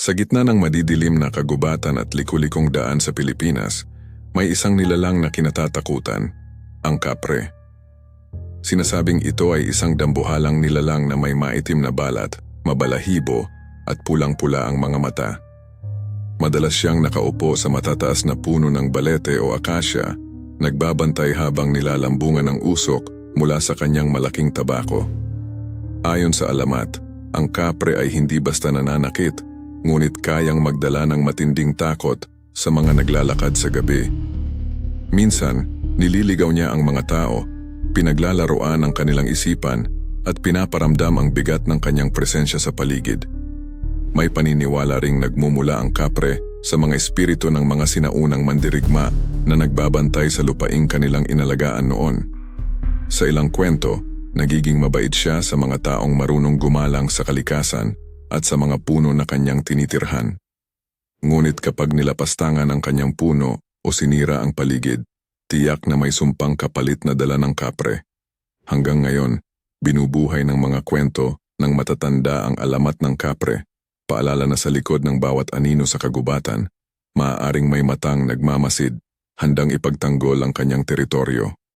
Sa gitna ng madidilim na kagubatan at liku-likong daan sa Pilipinas, may isang nilalang na kinatatakutan, ang kapre. Sinasabing ito ay isang dambuhalang nilalang na may maitim na balat, mabalahibo at pulang-pula ang mga mata. Madalas siyang nakaupo sa matataas na puno ng balete o akasya, nagbabantay habang nilalambungan ng usok mula sa kanyang malaking tabako. Ayon sa alamat, ang kapre ay hindi basta nananakit, ngunit kayang magdala ng matinding takot sa mga naglalakad sa gabi. Minsan, nililigaw niya ang mga tao, pinaglalaroan ang kanilang isipan at pinaparamdam ang bigat ng kanyang presensya sa paligid. May paniniwala ring nagmumula ang kapre sa mga espiritu ng mga sinaunang mandirigma na nagbabantay sa lupaing kanilang inalagaan noon. Sa ilang kwento, nagiging mabait siya sa mga taong marunong gumalang sa kalikasan at sa mga puno na kanyang tinitirhan. Ngunit kapag nilapastangan ang kanyang puno o sinira ang paligid, tiyak na may sumpang kapalit na dala ng kapre. Hanggang ngayon, binubuhay ng mga kwento ng matatanda ang alamat ng kapre. Paalala na sa likod ng bawat anino sa kagubatan, maaaring may matang nagmamasid, handang ipagtanggol ang kanyang teritoryo.